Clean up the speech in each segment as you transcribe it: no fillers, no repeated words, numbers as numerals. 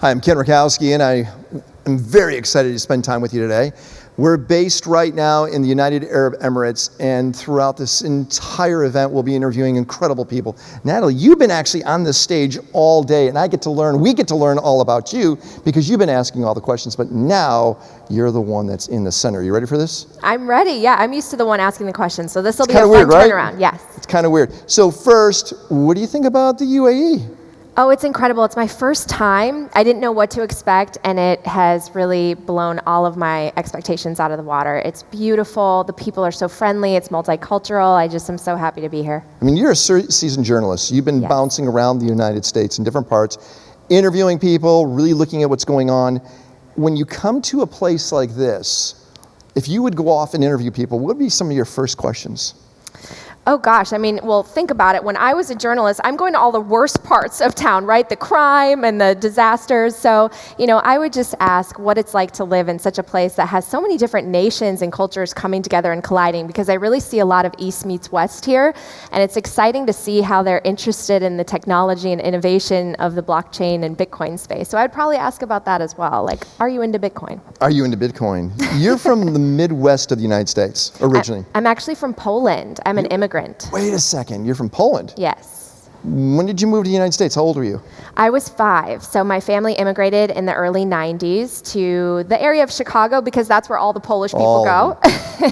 Hi, I'm Ken Rutkowski, and I am very excited to spend time with you today. We're based right now in the United Arab Emirates, and throughout this entire event, we'll be interviewing incredible people. Natalie, you've been actually on this stage all day, and we get to learn all about you because you've been asking all the questions, but now you're the one that's in the center. You ready for this? I'm ready, yeah. I'm used to the one asking the questions, so this will be a fun weird, right? turnaround, yes. It's kind of weird. So first, what do you think about the UAE? Oh, it's incredible. It's my first time. I didn't know what to expect, and it has really blown all of my expectations out of the water. It's beautiful. The people are so friendly. It's multicultural. I'm so happy to be here. I mean, you're a seasoned journalist. You've been bouncing around the United States in different parts, interviewing people, really looking at what's going on. When you come to a place like this, if you would go off and interview people, what would be some of your first questions? Oh gosh, well, think about it. When I was a journalist, I'm going to all the worst parts of town, right? The crime and the disasters. So, I would just ask what it's like to live in such a place that has so many different nations and cultures coming together and colliding, because I really see a lot of East meets West here. And it's exciting to see how they're interested in the technology and innovation of the blockchain and Bitcoin space. So I'd probably ask about that as well. Like, are you into Bitcoin? Are you into Bitcoin? You're from the Midwest of the United States, originally. I'm actually from Poland. I'm an immigrant. Wait a second, you're from Poland? Yes. When did you move to the United States? How old were you? I was 5. So my family immigrated in the early 90s to the area of Chicago because that's where all the Polish people go.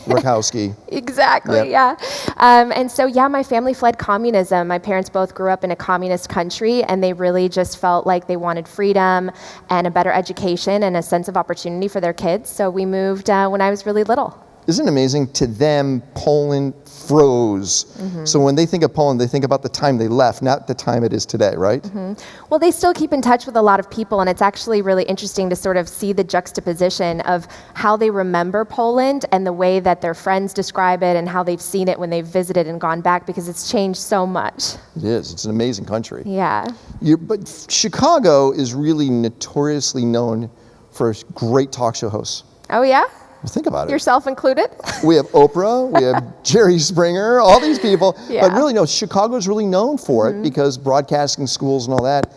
Rutkowski. Exactly, yeah. And so, my family fled communism. My parents both grew up in a communist country, and they really just felt like they wanted freedom and a better education and a sense of opportunity for their kids. So we moved when I was really little. Isn't it amazing? To them, Poland froze. Mm-hmm. So when they think of Poland, they think about the time they left, not the time it is today, right? Mm-hmm. Well, they still keep in touch with a lot of people, and it's actually really interesting to sort of see the juxtaposition of how they remember Poland and the way that their friends describe it and how they've seen it when they've visited and gone back, because it's changed so much. It is. It's an amazing country. Yeah. But Chicago is really notoriously known for great talk show hosts. Oh, yeah? Well, think about it. Yourself included? We have Oprah, we have Jerry Springer, all these people. Yeah. But really, no, Chicago's really known for it because broadcasting schools and all that.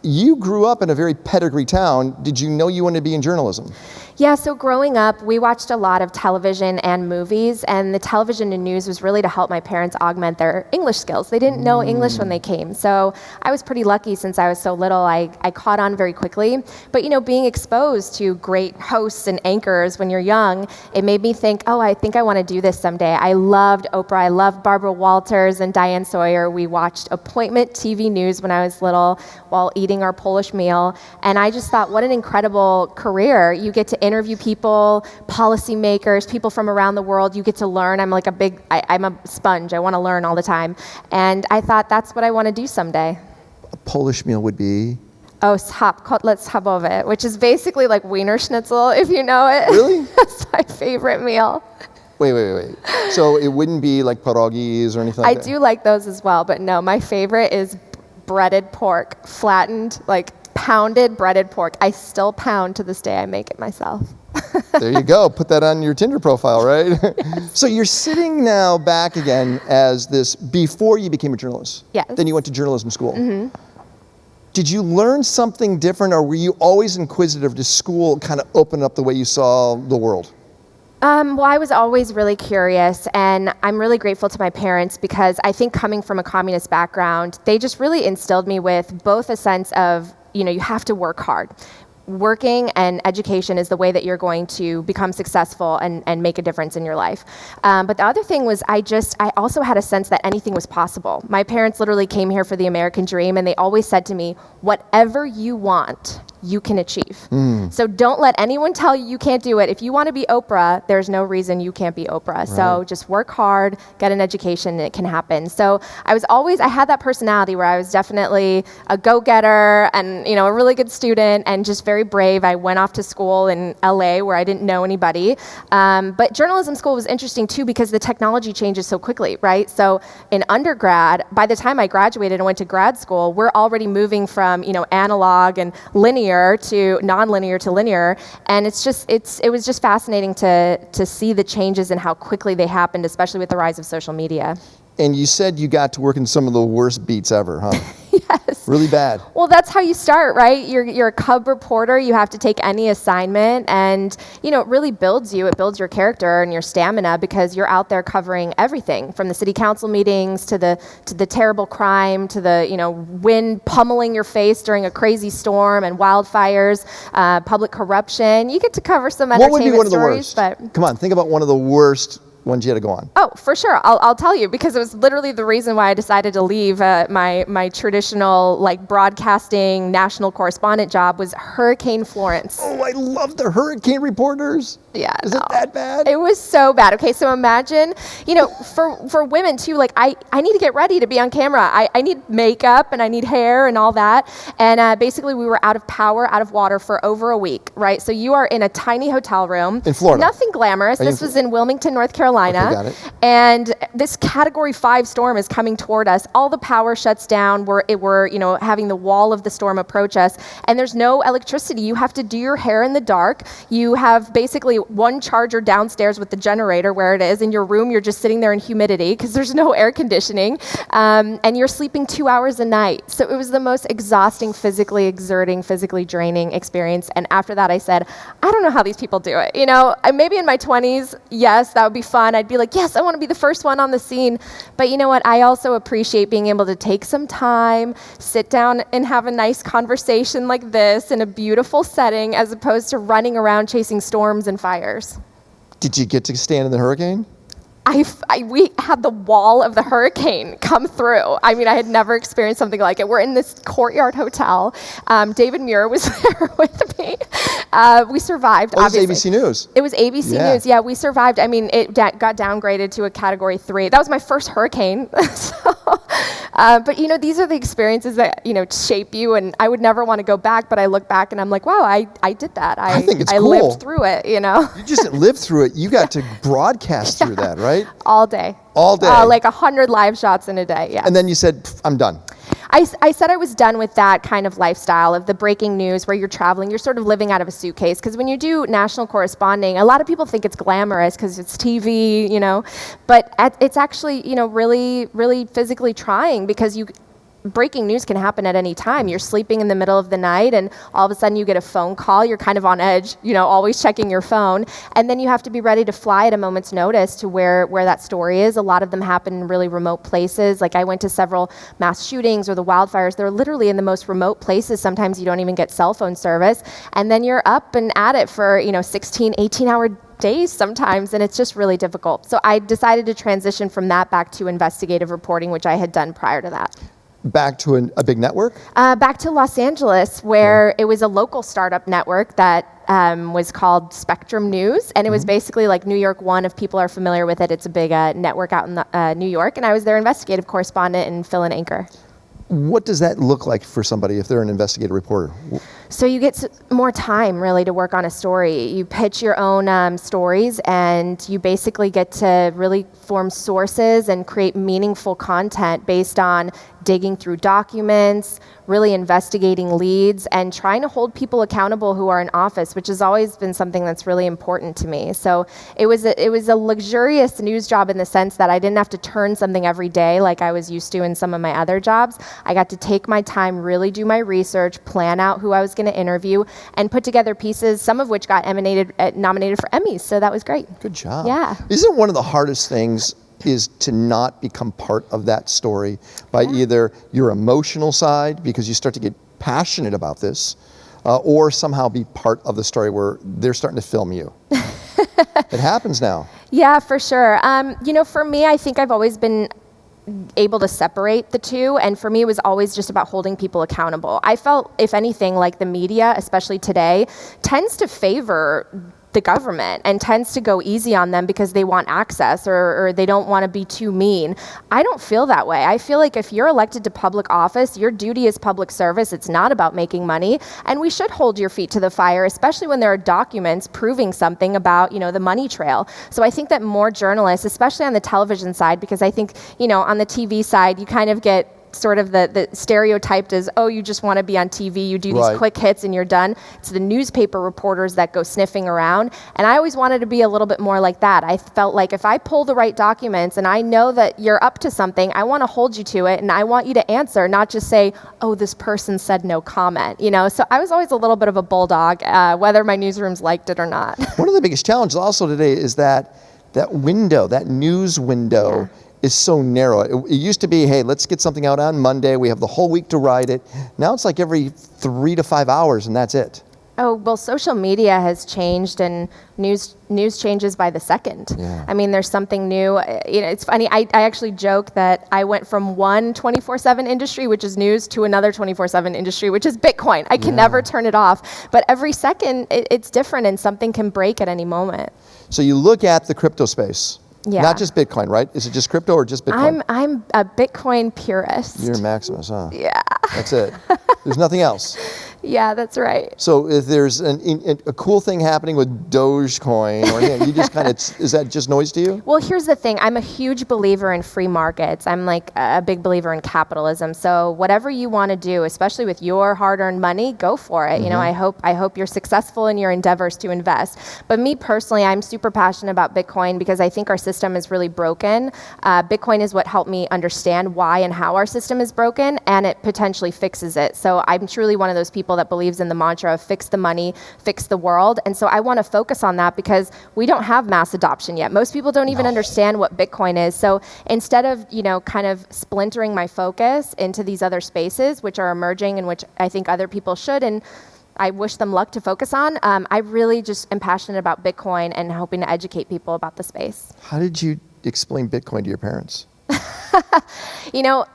You grew up in a very pedigree town. Did you know you wanted to be in journalism? Yeah, so growing up, we watched a lot of television and movies, and the television and news was really to help my parents augment their English skills. They didn't know English when they came, so I was pretty lucky since I was so little. I caught on very quickly. But being exposed to great hosts and anchors when you're young, it made me think, I think I want to do this someday. I loved Oprah, I loved Barbara Walters and Diane Sawyer. We watched appointment TV news when I was little while eating our Polish meal, and I just thought, what an incredible career. You get to interview people, policymakers, people from around the world. You get to learn. I'm a sponge. I want to learn all the time. And I thought that's what I want to do someday. A Polish meal would be? Oh, kotlet schabowy, which is basically like Wiener Schnitzel, if you know it. Really? That's my favorite meal. Wait. So it wouldn't be like pierogies or anything like that? I do like those as well, but no, my favorite is breaded pork, flattened, pounded breaded pork. I still pound to this day. I make it myself. There you go. Put that on your Tinder profile, right? Yes. So you're sitting now back again as this before you became a journalist. Yes. Then you went to journalism school. Mm-hmm. Did you learn something different, or were you always inquisitive? Did school kind of open up the way you saw the world? Well, I was always really curious, and I'm really grateful to my parents because I think coming from a communist background, they just really instilled me with both a sense of, you have to work hard. Working and education is the way that you're going to become successful and make a difference in your life. But the other thing was I also had a sense that anything was possible. My parents literally came here for the American dream, and they always said to me, whatever you want, you can achieve. So don't let anyone tell you can't do it. If you want to be Oprah, there's no reason you can't be Oprah. Right. So just work hard, get an education, and it can happen. So I had that personality where I was definitely a go-getter and, a really good student and just very brave. I went off to school in LA where I didn't know anybody. But journalism school was interesting too because the technology changes so quickly, right? So in undergrad, by the time I graduated and went to grad school, we're already moving from, analog and linear to non-linear to linear, and it was just fascinating to see the changes and how quickly they happened, especially with the rise of social media. And you said you got to work in some of the worst beats ever, huh? Yes. Really bad. Well, that's how you start, right? You're a cub reporter. You have to take any assignment, and it really builds you. It builds your character and your stamina because you're out there covering everything from the city council meetings to the terrible crime to the wind pummeling your face during a crazy storm and wildfires, public corruption. You get to cover some entertainment What would be one of the stories, worst? but Come on, think about one of the worst ones you had to go on. Oh, for sure. I'll tell you, because it was literally the reason why I decided to leave my traditional broadcasting national correspondent job was Hurricane Florence. Oh, I love the hurricane reporters. Yeah. Is it that bad? It was so bad. Okay, so imagine, for women too, I need to get ready to be on camera. I need makeup and I need hair and all that. And basically we were out of power, out of water for over a week, right? So you are in a tiny hotel room. In Florida. Nothing glamorous. This was in Wilmington, North Carolina. Okay, got it. And this Category 5 storm is coming toward us. All the power shuts down. We're having the wall of the storm approach us. And there's no electricity. You have to do your hair in the dark. You have basically one charger downstairs with the generator where it is. In your room, you're just sitting there in humidity because there's no air conditioning. And you're sleeping 2 hours a night. So it was the most exhausting, physically exerting, physically draining experience. And after that, I said, I don't know how these people do it. Maybe in my 20s, yes, that would be fun. I'd be like, yes, I want to be the first one on the scene. But you know what? I also appreciate being able to take some time, sit down and have a nice conversation like this in a beautiful setting as opposed to running around chasing storms and fires. Did you get to stand in the hurricane? We had the wall of the hurricane come through. I mean, I had never experienced something like it. We're in this courtyard hotel. David Muir was there with me. We survived, obviously. It was ABC News. It was ABC News. Yeah, we survived. I mean, it got downgraded to a Category 3. That was my first hurricane. But, these are the experiences that, shape you. And I would never want to go back. But I look back and I'm like, wow, I did that. I think it's cool. cool. I lived through it, You just didn't live through it. You got to broadcast through that, right? All day. All day. 100 live shots in a day, yeah. And then you said, I'm done. I said I was done with that kind of lifestyle of the breaking news where you're traveling, you're sort of living out of a suitcase. Because when you do national corresponding, a lot of people think it's glamorous because it's TV, but it's actually, really, really physically trying because breaking news can happen at any time. You're sleeping in the middle of the night and all of a sudden you get a phone call. You're kind of on edge, always checking your phone. And then you have to be ready to fly at a moment's notice to where that story is. A lot of them happen in really remote places. Like I went to several mass shootings or the wildfires. They're literally in the most remote places. Sometimes you don't even get cell phone service. And then you're up and at it for, 16, 18-hour days sometimes, and it's just really difficult. So I decided to transition from that back to investigative reporting, which I had done prior to that. Back to a big network? Back to Los Angeles, where it was a local startup network that was called Spectrum News, and it was basically like New York One, if people are familiar with it. It's a big network out in New York, and I was their investigative correspondent and fill-in anchor. What does that look like for somebody if they're an investigative reporter? So you get more time, really, to work on a story. You pitch your own stories, and you basically get to really form sources and create meaningful content based on digging through documents, really investigating leads, and trying to hold people accountable who are in office, which has always been something that's really important to me. So it was a luxurious news job in the sense that I didn't have to turn something every day like I was used to in some of my other jobs. I got to take my time, really do my research, plan out who I was going to interview, and put together pieces, some of which got nominated for Emmys. So that was great. Good job. Yeah. Isn't one of the hardest things is to not become part of that story by either your emotional side, because you start to get passionate about this, or somehow be part of the story where they're starting to film you. It happens now. Yeah, for sure. For me, I think I've always been able to separate the two, and for me it was always just about holding people accountable. I felt, if anything, like the media, especially today, tends to favor the government and tends to go easy on them because they want access or they don't want to be too mean. I don't feel that way. I feel like if you're elected to public office, your duty is public service. It's not about making money, and we should hold your feet to the fire, especially when there are documents proving something about, the money trail. So I think that more journalists, especially on the television side, because I think, on the TV side, you kind of get sort of the stereotyped as, oh, you just want to be on TV, you do these Right. quick hits and you're done. It's the newspaper reporters that go sniffing around. And I always wanted to be a little bit more like that. I felt like if I pull the right documents and I know that you're up to something, I want to hold you to it and I want you to answer, not just say, oh, this person said no comment. So I was always a little bit of a bulldog, whether my newsrooms liked it or not. One of the biggest challenges also today is that window, that news window, is so narrow. It used to be, hey, let's get something out on Monday. We have the whole week to write it. Now it's like every 3 to 5 hours, and that's it. Oh, well, social media has changed and news changes by the second. Yeah. I mean, there's something new. It's funny. I actually joke that I went from one 24/7 industry, which is news, to another 24/7 industry, which is Bitcoin. I can never turn it off. But every second, it's different and something can break at any moment. So you look at the crypto space. Yeah. Not just Bitcoin, right? Is it just crypto or just Bitcoin? I'm a Bitcoin purist. You're Maximus, huh? Yeah. That's it. There's nothing else. Yeah, that's right. So if there's a cool thing happening with Dogecoin, or anything, you just kind of, is that just noise to you? Well, here's the thing. I'm a huge believer in free markets. I'm like a big believer in capitalism. So whatever you want to do, especially with your hard-earned money, go for it. I hope you're successful in your endeavors to invest. But me personally, I'm super passionate about Bitcoin because I think our system is really broken. Bitcoin is what helped me understand why and how our system is broken, and it potentially fixes it. So I'm truly one of those people that believes in the mantra of fix the money, fix the world. And so I want to focus on that because we don't have mass adoption yet. Most people don't even understand what Bitcoin is. So instead of, kind of splintering my focus into these other spaces, which are emerging and which I think other people should, and I wish them luck to focus on, I really just am passionate about Bitcoin and hoping to educate people about the space. How did you explain Bitcoin to your parents?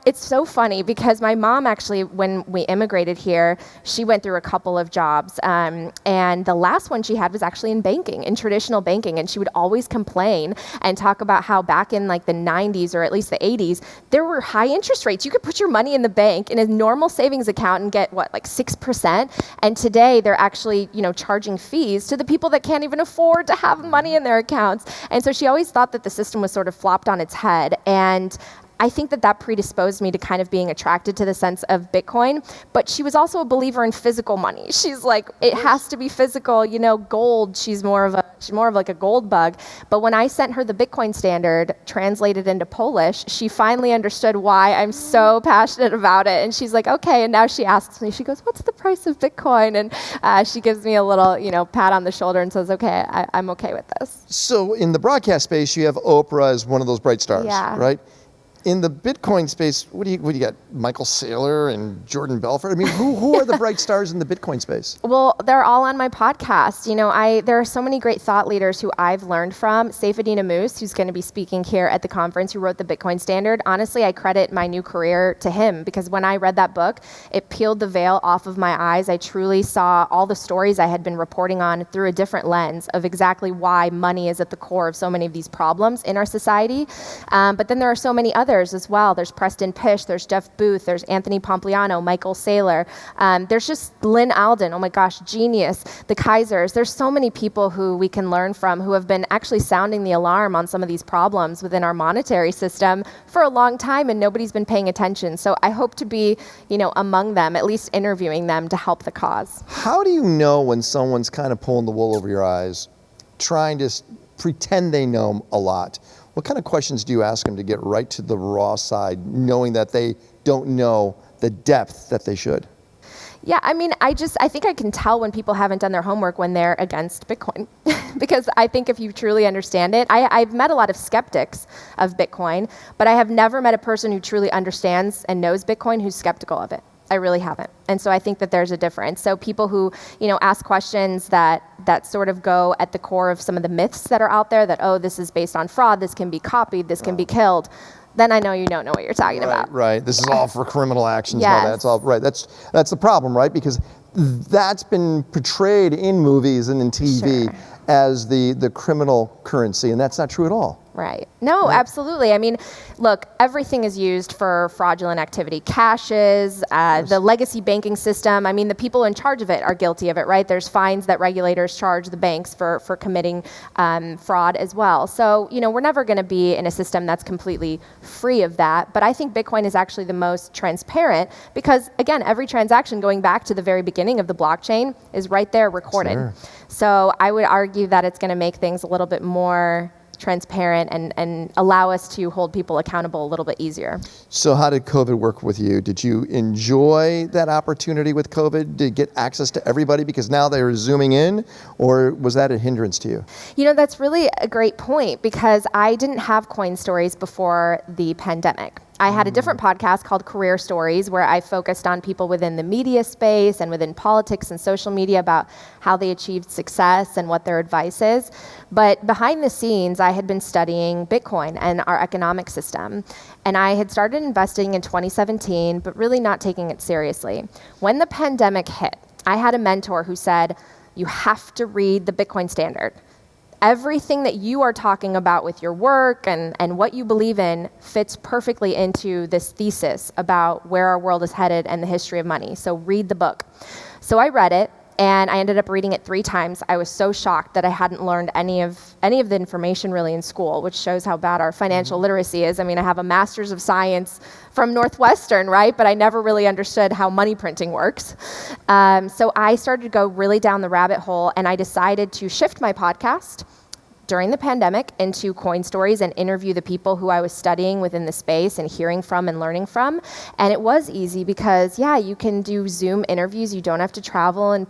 It's so funny because my mom actually, when we immigrated here, she went through a couple of jobs. And the last one she had was actually in banking, in traditional banking. And she would always complain and talk about how back in like the 90s or at least the 80s, there were high interest rates. You could put your money in the bank in a normal savings account and get like 6%. And today they're actually, charging fees to the people that can't even afford to have money in their accounts. And so she always thought that the system was sort of flopped on its head. And I think that predisposed me to kind of being attracted to the sense of Bitcoin, but she was also a believer in physical money. She's like, it has to be physical, gold. She's more of like a gold bug. But when I sent her the Bitcoin standard translated into Polish, she finally understood why I'm so passionate about it. And she's like, okay. And now she asks me, she goes, what's the price of Bitcoin? And she gives me a little, pat on the shoulder and says, okay, I'm okay with this. So in the broadcast space, you have Oprah as one of those bright stars, right? In the Bitcoin space, what do you got? Michael Saylor and Jordan Belfort? I mean, who are the bright stars in the Bitcoin space? Well, they're all on my podcast. There are so many great thought leaders who I've learned from. Saifedean Ammous, who's going to be speaking here at the conference, who wrote the Bitcoin Standard. Honestly, I credit my new career to him because when I read that book, it peeled the veil off of my eyes. I truly saw all the stories I had been reporting on through a different lens of exactly why money is at the core of so many of these problems in our society. But then there are so many others as well. There's Preston Pysh, there's Jeff Booth, there's Anthony Pompliano, Michael Saylor. There's just Lynn Alden, oh my gosh, genius, the Kaisers. There's so many people who we can learn from who have been actually sounding the alarm on some of these problems within our monetary system for a long time and nobody's been paying attention. So I hope to be, among them, at least interviewing them to help the cause. How do you know when someone's kind of pulling the wool over your eyes, trying to pretend they know a lot? What kind of questions do you ask them to get right to the raw side, knowing that they don't know the depth that they should? Yeah, I mean, I think I can tell when people haven't done their homework when they're against Bitcoin. Because I think if you truly understand it, I've met a lot of skeptics of Bitcoin, but I have never met a person who truly understands and knows Bitcoin who's skeptical of it. I really haven't. And so I think that there's a difference. So people who, ask questions that sort of go at the core of some of the myths that are out there that, oh, this is based on fraud, this can be copied, this can be killed, then I know you don't know what you're talking about. Right. This is all for criminal actions. Yes. That's all right. That's the problem, right? Because that's been portrayed in movies and in TV as the criminal currency, and that's not true at all. Right. No, Right. absolutely. I mean, look, everything is used for fraudulent activity. Caches, the legacy banking system. I mean, the people in charge of it are guilty of it, right? There's fines that regulators charge the banks for committing fraud as well. So, we're never going to be in a system that's completely free of that. But I think Bitcoin is actually the most transparent because, again, every transaction going back to the very beginning of the blockchain is right there recorded. Sure. So I would argue that it's going to make things a little bit more transparent and allow us to hold people accountable a little bit easier. So how did COVID work with you? Did you enjoy that opportunity with COVID to get access to everybody because now they're zooming in, or was that a hindrance to you? That's really a great point because I didn't have coin stories before the pandemic. I had a different podcast called Career Stories where I focused on people within the media space and within politics and social media about how they achieved success and what their advice is. But behind the scenes, I had been studying Bitcoin and our economic system. And I had started investing in 2017, but really not taking it seriously. When the pandemic hit, I had a mentor who said, you have to read the Bitcoin Standard. Everything that you are talking about with your work and what you believe in fits perfectly into this thesis about where our world is headed and the history of money. So read the book. So I read it, and I ended up reading it 3 times. I was so shocked that I hadn't learned any of the information really in school, which shows how bad our financial literacy is. I mean, I have a master's of science from Northwestern, right? But I never really understood how money printing works. So I started to go really down the rabbit hole, and I decided to shift my podcast during the pandemic into coin stories and interview the people who I was studying within the space and hearing from and learning from. And it was easy because, you can do Zoom interviews. You don't have to travel and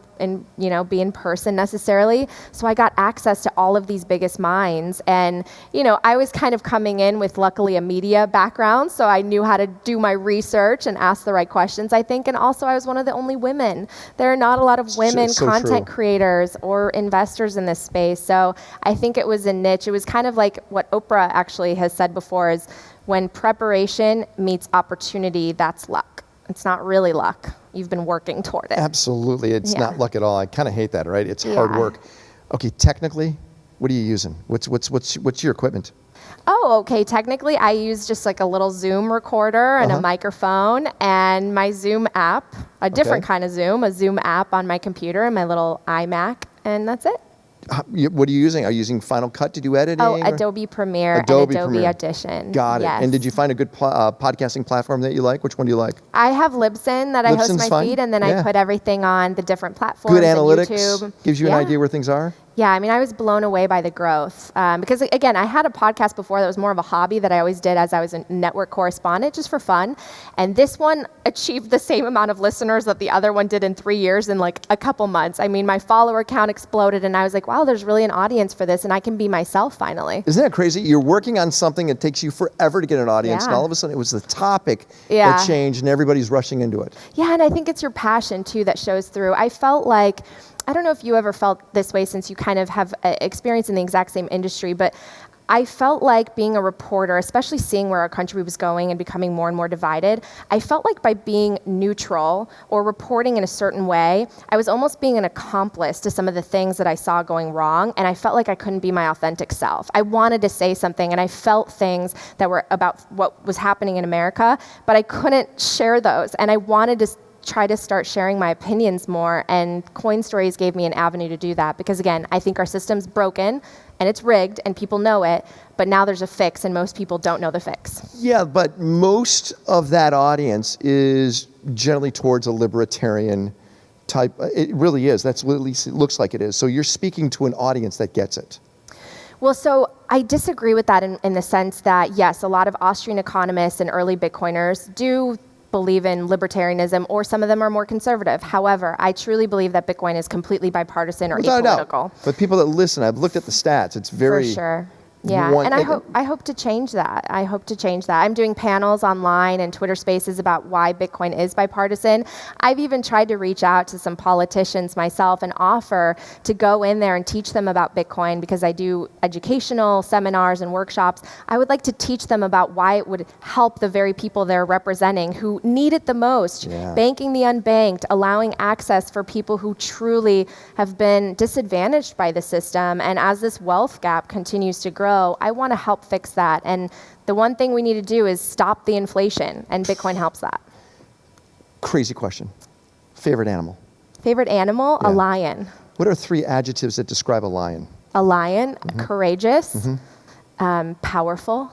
be in person necessarily. So I got access to all of these biggest minds. And, I was kind of coming in with luckily a media background. So I knew how to do my research and ask the right questions, I think. And also I was one of the only women. There are not a lot of women content creators or investors in this space. So I think it was a niche. It was kind of like what Oprah actually has said before is when preparation meets opportunity, that's luck. It's not really luck. You've been working toward it. Absolutely. It's not luck at all. I kind of hate that, right? It's hard work. Okay, technically, what are you using? What's your equipment? Oh, okay. Technically, I use just like a little Zoom recorder and a microphone and my Zoom app, a different kind of Zoom, a Zoom app on my computer and my little iMac, and that's it. What are you using? Are you using Final Cut to do editing? Oh, Adobe Premiere and Adobe Audition. Got it. Yes. And did you find a good podcasting platform that you like? Which one do you like? I have Libsyn that I host my feed, and then I put everything on the different platforms. Good analytics. YouTube. Gives you an idea where things are? Yeah, I mean, I was blown away by the growth because, again, I had a podcast before that was more of a hobby that I always did as I was a network correspondent, just for fun. And this one achieved the same amount of listeners that the other one did in 3 years in like a couple months. I mean, my follower count exploded, and I was like, wow, there's really an audience for this, and I can be myself finally. Isn't that crazy? You're working on something that takes you forever to get an audience, and all of a sudden it was the topic that changed, and everybody's rushing into it. Yeah, and I think it's your passion, too, that shows through. I felt like, I don't know if you ever felt this way since you kind of have experience in the exact same industry, but I felt like being a reporter, especially seeing where our country was going and becoming more and more divided, I felt like by being neutral or reporting in a certain way, I was almost being an accomplice to some of the things that I saw going wrong, and I felt like I couldn't be my authentic self. I wanted to say something, and I felt things that were about what was happening in America, but I couldn't share those, and I wanted to try to start sharing my opinions more, and Coin Stories gave me an avenue to do that because, again, I think our system's broken and it's rigged and people know it, but now there's a fix and most people don't know the fix. Yeah, but most of that audience is generally towards a libertarian type. It really is. That's what at least it looks like it is. So you're speaking to an audience that gets it. Well, so I disagree with that in the sense that, yes, a lot of Austrian economists and early Bitcoiners do believe in libertarianism, or some of them are more conservative. However, I truly believe that Bitcoin is completely bipartisan or apolitical. But people that listen, I've looked at the stats. It's very... For sure. Yeah, and I hope to change that. I'm doing panels online and Twitter Spaces about why Bitcoin is bipartisan. I've even tried to reach out to some politicians myself and offer to go in there and teach them about Bitcoin because I do educational seminars and workshops. I would like to teach them about why it would help the very people they're representing who need it the most. Yeah. Banking the unbanked, allowing access for people who truly have been disadvantaged by the system. And as this wealth gap continues to grow, grow. I want to help fix that. And the one thing we need to do is stop the inflation, and Bitcoin helps that. Crazy question. Favorite animal? Favorite animal? Yeah. A lion. What are 3 adjectives that describe a lion? A lion, courageous, powerful,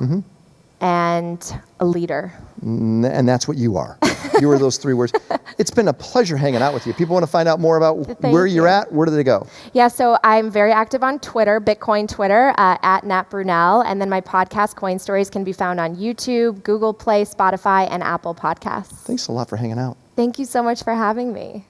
and a leader. And that's what you are. You are those 3 words. It's been a pleasure hanging out with you. People want to find out more about where you're at. Where do they go? Yeah, so I'm very active on Twitter, Bitcoin Twitter, at Nat Brunell. And then my podcast, Coin Stories, can be found on YouTube, Google Play, Spotify, and Apple Podcasts. Thanks a lot for hanging out. Thank you so much for having me.